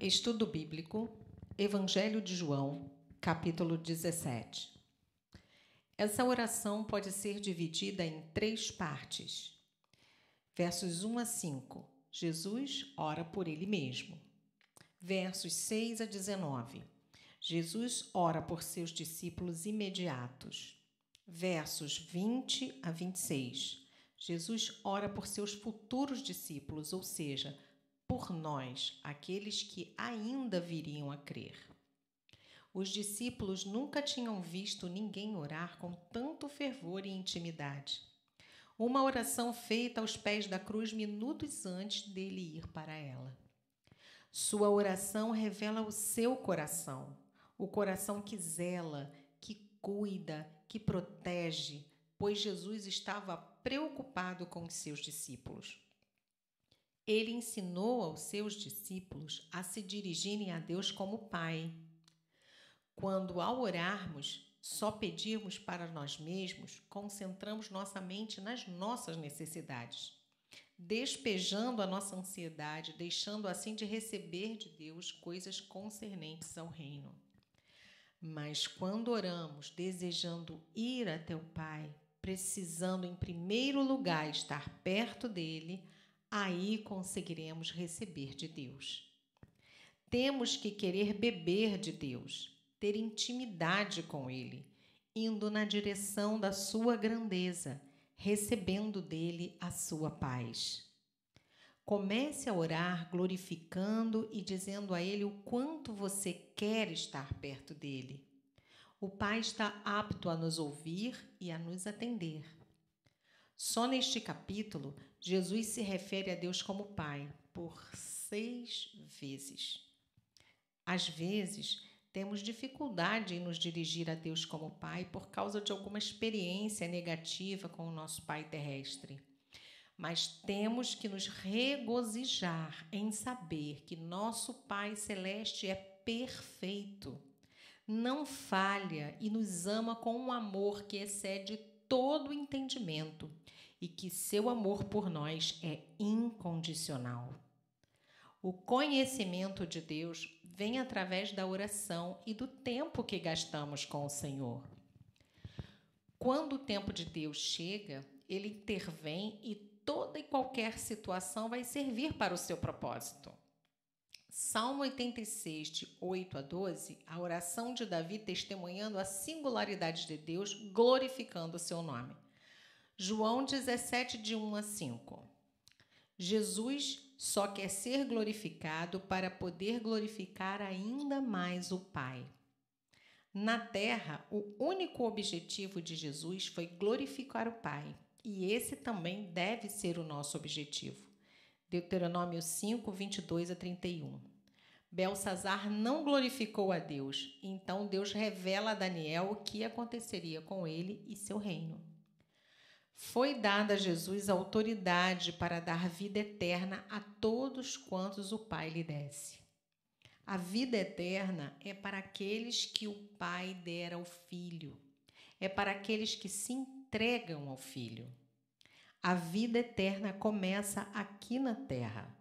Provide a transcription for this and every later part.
Estudo Bíblico, Evangelho de João, capítulo 17. Essa oração pode ser dividida em 3 partes. Versos 1 a 5, Jesus ora por ele mesmo. Versos 6 a 19, Jesus ora por seus discípulos imediatos. Versos 20 a 26, Jesus ora por seus futuros discípulos, ou seja, por nós, aqueles que ainda viriam a crer. Os discípulos nunca tinham visto ninguém orar com tanto fervor e intimidade. Uma oração feita aos pés da cruz minutos antes dele ir para ela. Sua oração revela o seu coração, o coração que zela, que cuida, que protege, pois Jesus estava preocupado com os seus discípulos. Ele ensinou aos seus discípulos a se dirigirem a Deus como Pai. Quando, ao orarmos, só pedirmos para nós mesmos, concentramos nossa mente nas nossas necessidades, despejando a nossa ansiedade, deixando assim de receber de Deus coisas concernentes ao reino. Mas quando oramos, desejando ir até o Pai, precisando em primeiro lugar estar perto dele, aí conseguiremos receber de Deus. Temos que querer beber de Deus, ter intimidade com Ele, indo na direção da sua grandeza, recebendo dele a sua paz. Comece a orar glorificando e dizendo a Ele o quanto você quer estar perto dele. O Pai está apto a nos ouvir e a nos atender. Só neste capítulo, Jesus se refere a Deus como Pai por 6 vezes. Às vezes, temos dificuldade em nos dirigir a Deus como Pai por causa de alguma experiência negativa com o nosso Pai terrestre. Mas temos que nos regozijar em saber que nosso Pai celeste é perfeito, não falha e nos ama com um amor que excede todo o entendimento e que seu amor por nós é incondicional. O conhecimento de Deus vem através da oração e do tempo que gastamos com o Senhor. Quando o tempo de Deus chega, Ele intervém e toda e qualquer situação vai servir para o seu propósito. Salmo 86, de 8 a 12, a oração de Davi testemunhando a singularidade de Deus, glorificando o seu nome. João 17, de 1 a 5. Jesus só quer ser glorificado para poder glorificar ainda mais o Pai. Na terra, o único objetivo de Jesus foi glorificar o Pai, e esse também deve ser o nosso objetivo. Deuteronômio 5, 22 a 31. Belsazar não glorificou a Deus, então Deus revela a Daniel o que aconteceria com ele e seu reino. Foi dada a Jesus a autoridade para dar vida eterna a todos quantos o Pai lhe desse. A vida eterna é para aqueles que o Pai dera ao Filho. É para aqueles que se entregam ao Filho. A vida eterna começa aqui na terra.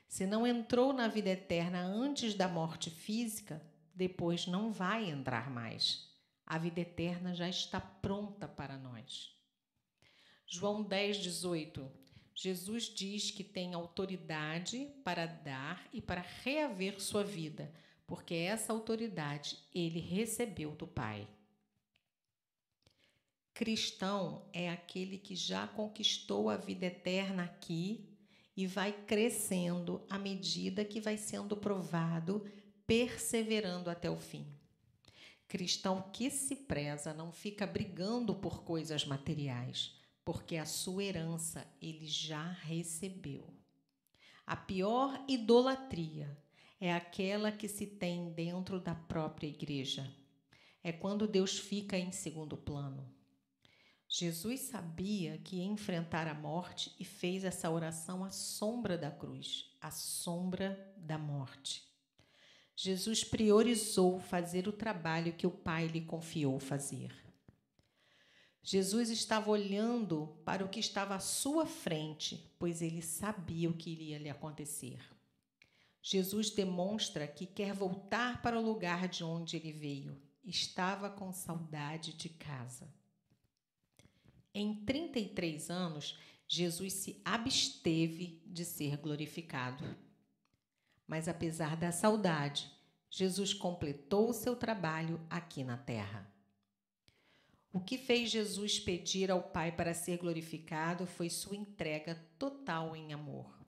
Se não entrou na vida eterna antes da morte física, depois não vai entrar mais. A vida eterna já está pronta para nós. João 10, 18. Jesus diz que tem autoridade para dar e para reaver sua vida, porque essa autoridade ele recebeu do Pai. Cristão é aquele que já conquistou a vida eterna aqui e vai crescendo à medida que vai sendo provado, perseverando até o fim. Cristão que se preza não fica brigando por coisas materiais, porque a sua herança ele já recebeu. A pior idolatria é aquela que se tem dentro da própria igreja. É quando Deus fica em segundo plano. Jesus sabia que ia enfrentar a morte e fez essa oração à sombra da cruz, à sombra da morte. Jesus priorizou fazer o trabalho que o Pai lhe confiou fazer. Jesus estava olhando para o que estava à sua frente, pois ele sabia o que iria lhe acontecer. Jesus demonstra que quer voltar para o lugar de onde ele veio. Estava com saudade de casa. Em 33 anos, Jesus se absteve de ser glorificado. Mas, apesar da saudade, Jesus completou o seu trabalho aqui na terra. O que fez Jesus pedir ao Pai para ser glorificado foi sua entrega total em amor.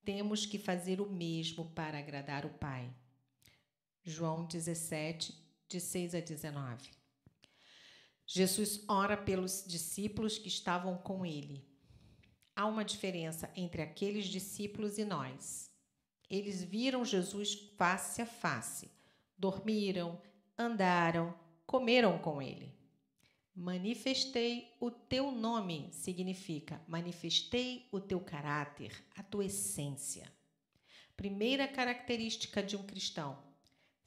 Temos que fazer o mesmo para agradar o Pai. João 17, de 6 a 19. Jesus ora pelos discípulos que estavam com ele. Há uma diferença entre aqueles discípulos e nós. Eles viram Jesus face a face, dormiram, andaram, comeram com ele. Manifestei o teu nome significa manifestei o teu caráter, a tua essência. Primeira característica de um cristão: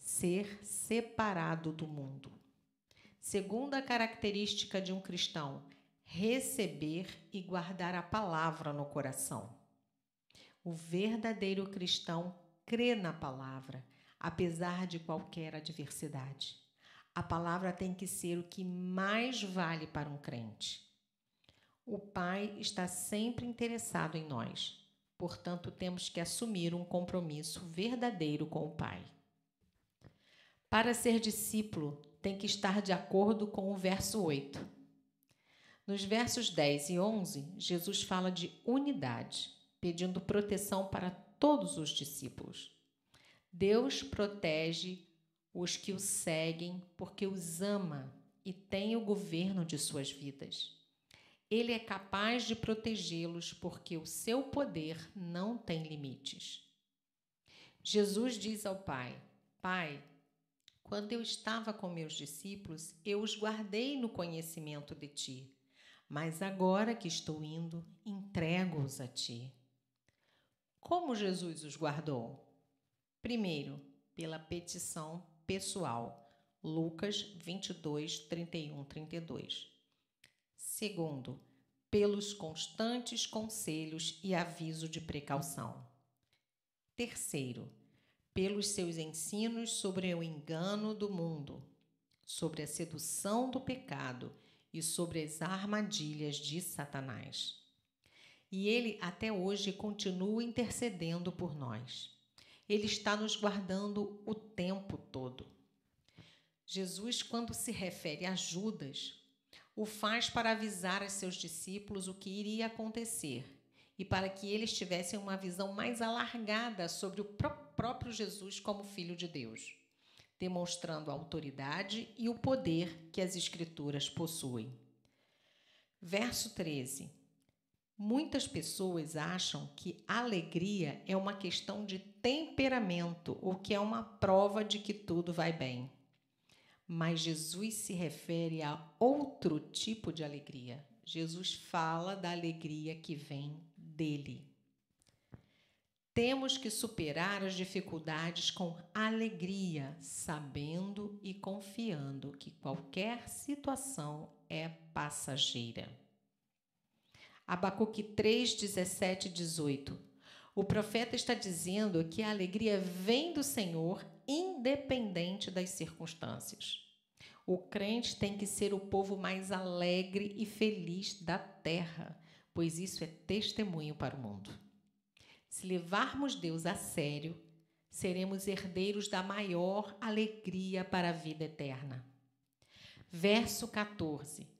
ser separado do mundo. Segunda característica de um cristão: receber e guardar a palavra no coração. O verdadeiro cristão crê na palavra, apesar de qualquer adversidade. A palavra tem que ser o que mais vale para um crente. O Pai está sempre interessado em nós, portanto, temos que assumir um compromisso verdadeiro com o Pai. Para ser discípulo, tem que estar de acordo com o verso 8. Nos versos 10 e 11, Jesus fala de unidade, pedindo proteção para todos os discípulos. Deus protege os que o seguem porque os ama e tem o governo de suas vidas. Ele é capaz de protegê-los porque o seu poder não tem limites. Jesus diz ao Pai: Pai, quando eu estava com meus discípulos, eu os guardei no conhecimento de ti, mas agora que estou indo, entrego-os a ti. Como Jesus os guardou? Primeiro, pela petição pessoal, Lucas 22, 31, 32. Segundo, pelos constantes conselhos e aviso de precaução. Terceiro, pelos seus ensinos sobre o engano do mundo, sobre a sedução do pecado e sobre as armadilhas de Satanás. E ele até hoje continua intercedendo por nós. Ele está nos guardando o tempo todo. Jesus, quando se refere a Judas, o faz para avisar a seus discípulos o que iria acontecer e para que eles tivessem uma visão mais alargada sobre o próprio Jesus como Filho de Deus, demonstrando a autoridade e o poder que as Escrituras possuem. Verso 13. Muitas pessoas acham que alegria é uma questão de temperamento ou que é uma prova de que tudo vai bem. Mas Jesus se refere a outro tipo de alegria. Jesus fala da alegria que vem dele. Temos que superar as dificuldades com alegria, sabendo e confiando que qualquer situação é passageira. Abacuque 3, 17 e 18. O profeta está dizendo que a alegria vem do Senhor, independente das circunstâncias. O crente tem que ser o povo mais alegre e feliz da terra, pois isso é testemunho para o mundo. Se levarmos Deus a sério, seremos herdeiros da maior alegria para a vida eterna. Verso 14.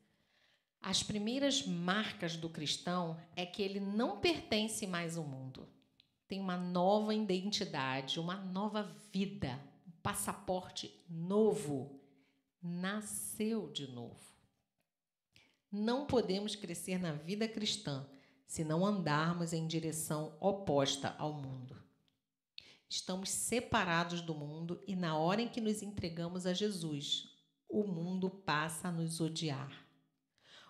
As primeiras marcas do cristão é que ele não pertence mais ao mundo. Tem uma nova identidade, uma nova vida, um passaporte novo. Nasceu de novo. Não podemos crescer na vida cristã se não andarmos em direção oposta ao mundo. Estamos separados do mundo e na hora em que nos entregamos a Jesus, o mundo passa a nos odiar.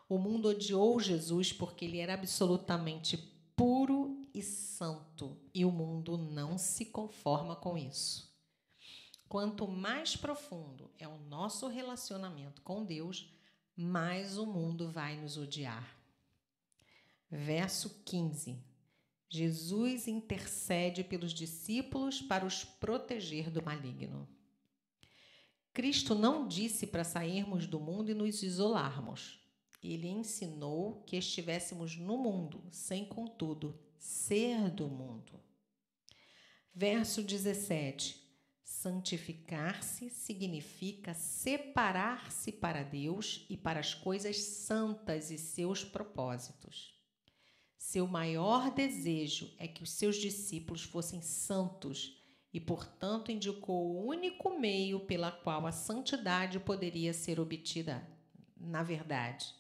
O mundo odiou Jesus porque ele era absolutamente puro e santo, e o mundo não se conforma com isso. Quanto mais profundo é o nosso relacionamento com Deus, mais o mundo vai nos odiar. Verso 15. Jesus intercede pelos discípulos para os proteger do maligno. Cristo não disse para sairmos do mundo e nos isolarmos. Ele ensinou que estivéssemos no mundo, sem, contudo, ser do mundo. Verso 17. Santificar-se significa separar-se para Deus e para as coisas santas e seus propósitos. Seu maior desejo é que os seus discípulos fossem santos e, portanto, indicou o único meio pela qual a santidade poderia ser obtida, na verdade.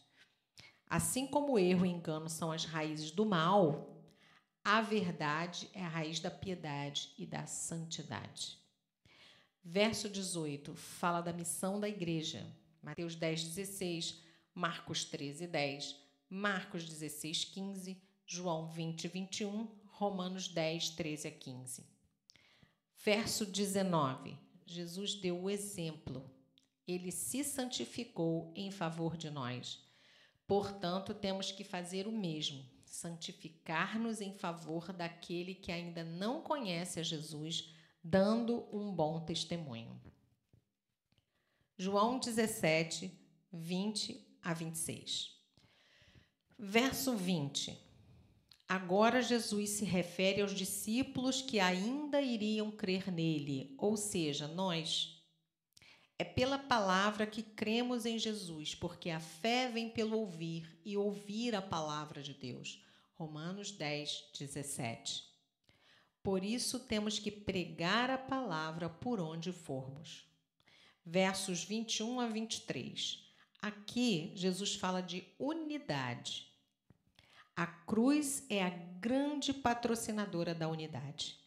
Assim como o erro e o engano são as raízes do mal, a verdade é a raiz da piedade e da santidade. Verso 18 fala da missão da igreja. Mateus 10:16, Marcos 13:10, Marcos 16:15, João 20:21, Romanos 10:13-15. Verso 19. Jesus deu o exemplo. Ele se santificou em favor de nós. Portanto, temos que fazer o mesmo, santificar-nos em favor daquele que ainda não conhece a Jesus, dando um bom testemunho. João 17, 20-26. Verso 20. Agora Jesus se refere aos discípulos que ainda iriam crer nele, ou seja, nós. É pela palavra que cremos em Jesus, porque a fé vem pelo ouvir e ouvir a palavra de Deus. Romanos 10:17. Por isso temos que pregar a palavra por onde formos. Versos 21-23. Aqui, Jesus fala de unidade. A cruz é a grande patrocinadora da unidade.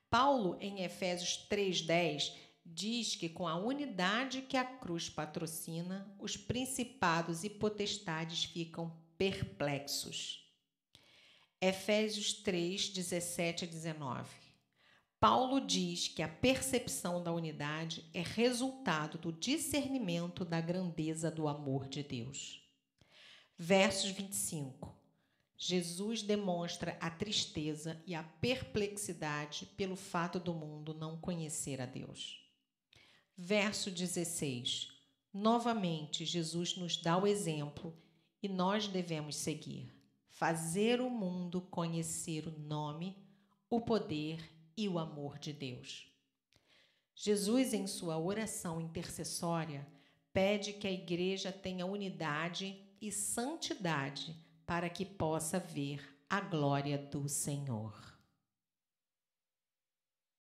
Paulo, em Efésios 3:10, diz que com a unidade que a cruz patrocina, os principados e potestades ficam perplexos. Efésios 3:17-19. Paulo diz que a percepção da unidade é resultado do discernimento da grandeza do amor de Deus. Versos 25. Jesus demonstra a tristeza e a perplexidade pelo fato do mundo não conhecer a Deus. Verso 16. Novamente, Jesus nos dá o exemplo e nós devemos seguir. Fazer o mundo conhecer o nome, o poder e o amor de Deus. Jesus, em sua oração intercessória, pede que a igreja tenha unidade e santidade para que possa ver a glória do Senhor.